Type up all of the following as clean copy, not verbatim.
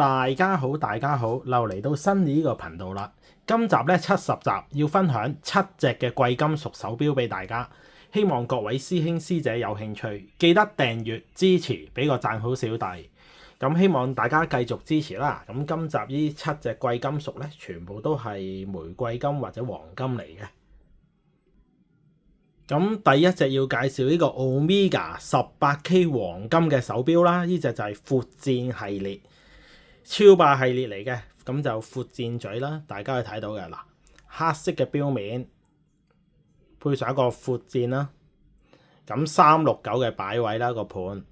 大家好，又嚟到新呢個頻道啦。今集咧70集，要分享7隻嘅貴金屬手錶俾大家。希望各位師兄師姐有興趣，記得訂閱支持，俾個讚好小弟。咁希望大家繼續支持啦。咁今集呢7隻貴金屬咧，全部都係玫瑰金或者黃金嚟嘅。咁第一隻要介紹呢個 Omega 18K 黃金嘅手錶啦，呢隻就係闊箭系列。超霸系列嚟嘅，咁就闊箭嘴啦，大家可以睇到嘅嗱，黑色嘅錶面配上一個闊箭啦，咁369嘅擺位啦個盤，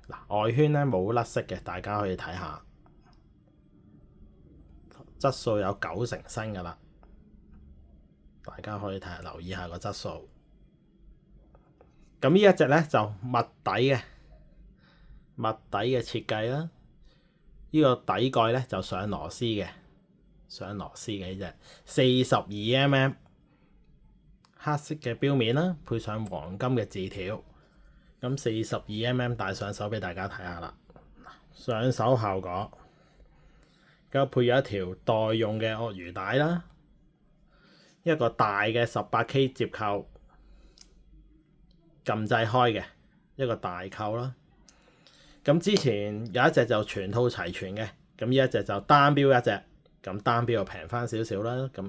嗱外圈咧冇甩色嘅，大家可以睇下，質素有90%新噶啦，大家可以睇下留意下個質素。咁呢一隻咧就密底嘅設計啦。呢個底蓋咧就上螺絲嘅，呢隻42mm 黑色嘅錶面啦，配上黃金嘅字條，咁42mm 戴上手俾大家睇下啦。上手效果，咁配咗一條代用嘅鱷魚帶啦，一個大嘅18K 接扣，撳掣開嘅一個大扣啦。咁之前有一隻就全套齊全嘅，咁呢一隻就單錶一隻，咁單錶就平翻少少啦。咁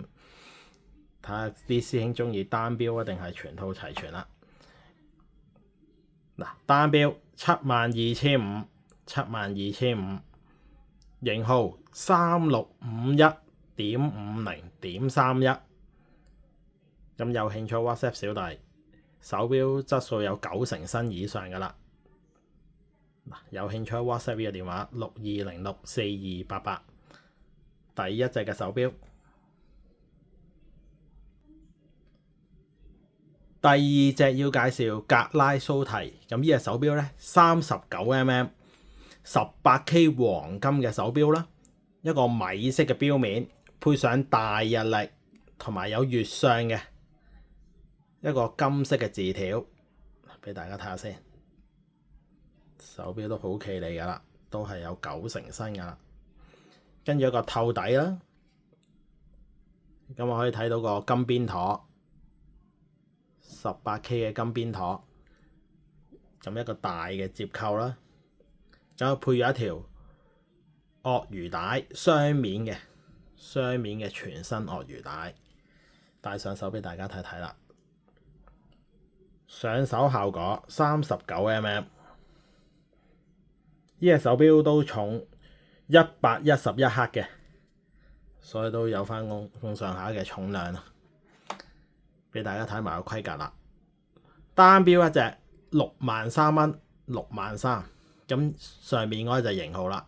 睇下啲師兄中意單錶定係全套齊全啦。嗱，單錶72,500，型號3651.50.31。咁有興趣 WhatsApp 小弟，手錶質素有90%新以上噶啦。有興趣 WhatsApp 呢個電話62064288。第一隻嘅手錶，第二隻要介紹格拉蘇提。咁呢隻手錶咧39mm 18K 黃金嘅手錶啦，一個米色嘅錶面，配上大日曆同埋有月相嘅一個金色嘅字條，俾大家睇下先。手錶都好企理噶啦，都係有90%新噶啦。跟住一個透底啦，咁我可以睇到個金邊陀18K 嘅金邊陀，咁一個大嘅接扣啦，咁配咗一條鱷魚帶，雙面嘅全身鱷魚帶，戴上手俾大家睇睇啦。上手效果39mm。呢隻手錶都重111克嘅，所以都有翻咁上下嘅重量啦。俾大家睇埋個規格啦。單錶一隻63,000蚊，63,000。咁上面嗰隻型號啦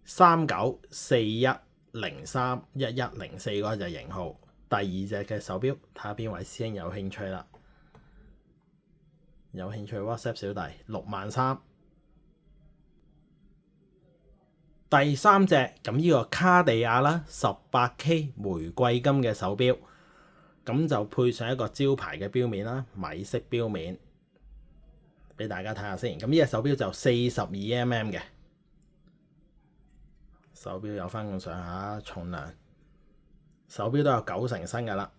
，3941031104嗰隻型號。第二隻嘅手錶，睇下邊位師兄有興趣啦。有興趣 WhatsApp 小弟63,000。第三隻，咁呢個卡地亞啦18K 玫瑰金嘅手錶，咁就配上一個招牌嘅錶面啦，米色錶面，俾大家睇下先。咁呢隻手錶就42mm嘅，手錶有翻咁上下重量，手錶都有90%新噶啦。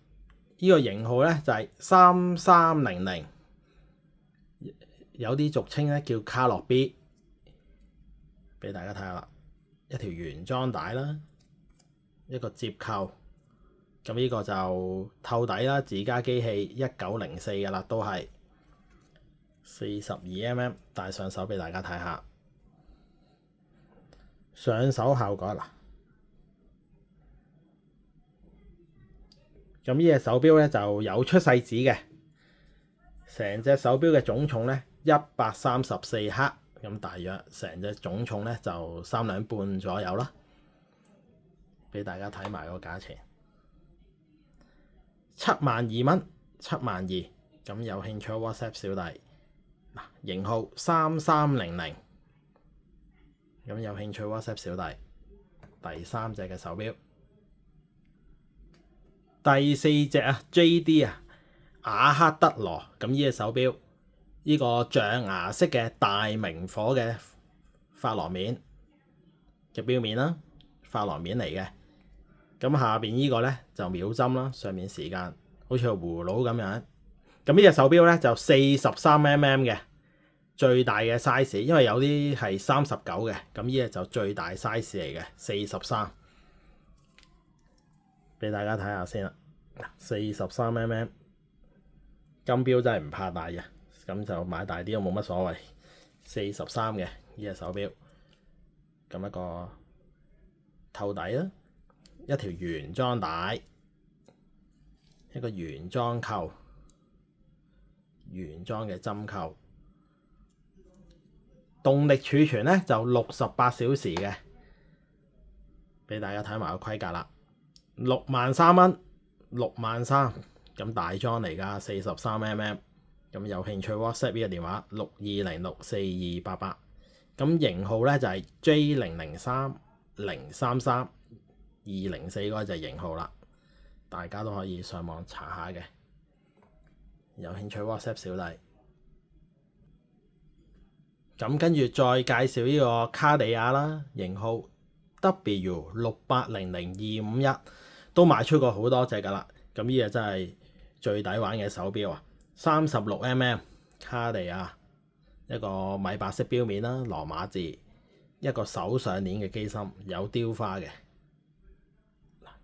呢個型號咧就係3300，有啲俗稱咧叫卡洛 B， 俾大家睇下啦。一條原裝帶啦，一個接扣，咁呢個就透底啦，自家機器1904嘅啦，都係42mm， 戴上手俾大家睇下。上手效果啦，咁呢隻手錶咧就有出世紙嘅，成隻手錶嘅總重咧134克。咁大約成隻總重咧就3兩半左右啦，俾大家睇埋個價錢，72,000蚊，72,000。咁有興趣 WhatsApp 小弟，嗱型號3300。咁有興趣 WhatsApp 小弟。第三隻嘅手錶，第四隻啊 JD 啊雅克德羅。咁呢隻手錶，呢個象牙色嘅大明火嘅珐琅面，嘅錶面啦，珐琅面嚟嘅。咁下邊呢個咧就秒針啦，上面時間好似個葫蘆咁樣。咁呢隻手錶咧就43mm嘅最大嘅 size，因為有啲係39嘅，咁呢隻就最大 size 嚟嘅43，俾大家睇下先啦。43mm 金錶真係唔怕大嘅，咁就買大啲都冇乜所謂。43嘅呢隻手錶，咁一個透底啦，一條原裝帶，一個原裝扣，原裝嘅針扣。動力儲存咧就68小時嘅，俾大家睇埋個規格啦。63,000蚊，63,000咁大裝嚟㗎，43mm。咁有興趣 WhatsApp 呢個電話62064288，咁型號咧就係 J003033 204嗰個就係型號啦，大家都可以上網查下嘅。有興趣 WhatsApp 小弟。咁跟住再介紹呢個卡地亞啦，型號 W68000251，都賣出過好多隻㗎啦。咁呢隻真係最抵玩嘅手錶啊！36mm 卡地亞，一個米白色錶面啦，羅馬字，一個手上鏈嘅機芯，有雕花嘅。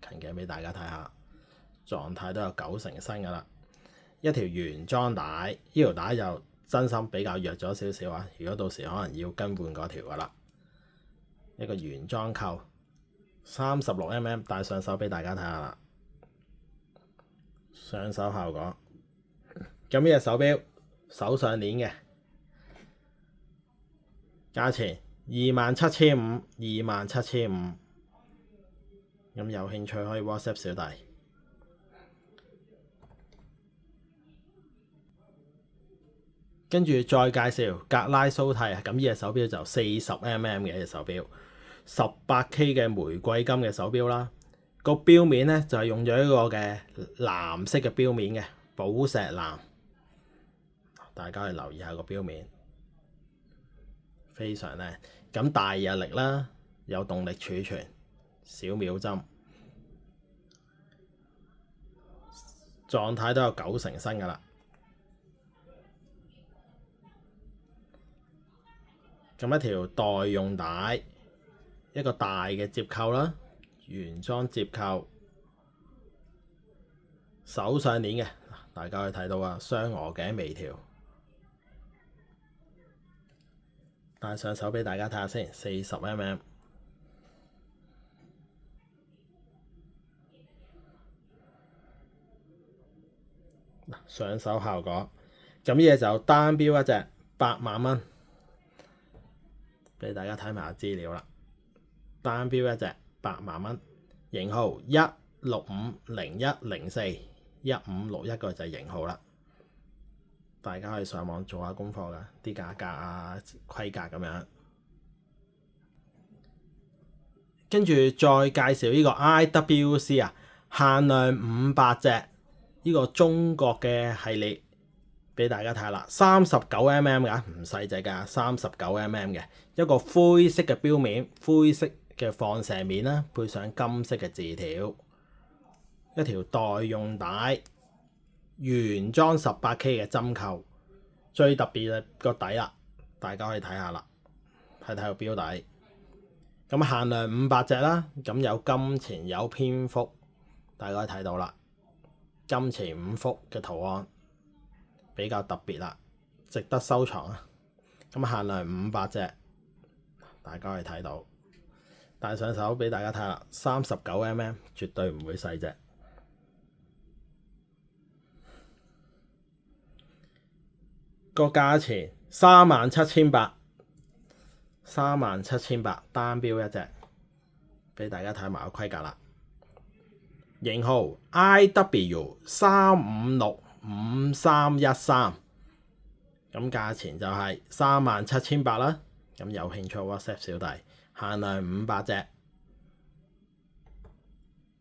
近鏡俾大家睇下，狀態都有90成新㗎啦。一條原裝帶，呢條帶就真心比較弱咗少少啊！如果到時可能要更換嗰條㗎啦。一個原裝扣，36mm 戴上手俾大家睇下啦。上手效果，咁呢隻手錶手上鏈嘅價錢27,500，27,500。咁有興趣可以 WhatsApp 小弟。跟住再介紹格拉蘇蒂啊，咁呢隻手錶就40mm嘅一隻手錶，18K 嘅玫瑰金嘅手錶啦。個錶面咧就係用咗一個嘅藍色嘅錶面嘅寶石藍，大家去留意下個錶面，非常靚。咁大日曆啦，有動力儲存，小秒針，狀態都有90成新㗎啦。咁一條代用帶，一個大嘅接扣啦，原裝接扣，手上鏈嘅，大家可以睇到啊，雙鵝頸微調，戴上手俾大家睇下先，40mm。上手效果，咁呢嘢就單錶一隻8萬蚊。俾大家睇埋下資料啦，單錶一隻8萬蚊，型號1650104，1561個就係型號啦。大家可以上網做下功課㗎，啲價格啊、規格咁樣。跟住再介紹呢個 IWC 啊，限量500隻，呢個中國嘅系列。俾大家睇下啦，39mm 㗎，唔細隻㗎，39mm嘅一個灰色嘅錶面，灰色嘅放射面啦，配上金色嘅字條，一條代用帶，原裝18K 嘅針扣，最特別嘅個底啦，大家可以睇下啦，睇睇個錶底。咁限量500隻啦，咁有金錢有蝙蝠，大家可以睇到啦，金錢5幅嘅圖案。比較特別啦，值得收藏啊！咁限量500隻，大家可以睇到，戴上手俾大家睇下，39mm 絕對唔會細隻。個價錢37,800，37,800單錶一隻，俾大家睇埋個規格啦。型號 IW3565313，咁價錢就係37,800啦。咁有興趣 WhatsApp 小弟，限量500隻，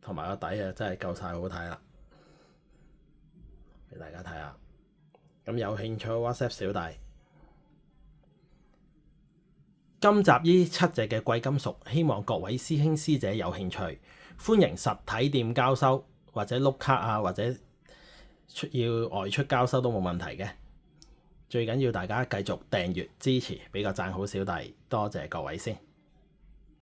同埋個底啊真係夠晒好睇啦，俾大家睇下。咁有興趣 WhatsApp 小弟。今集呢7隻嘅貴金屬，希望各位師兄師姐有興趣，歡迎實體店交收或者碌卡啊，或者要外出交收都冇問題嘅。最緊要大家繼續訂閱支持，俾個讚好小弟，多謝各位先。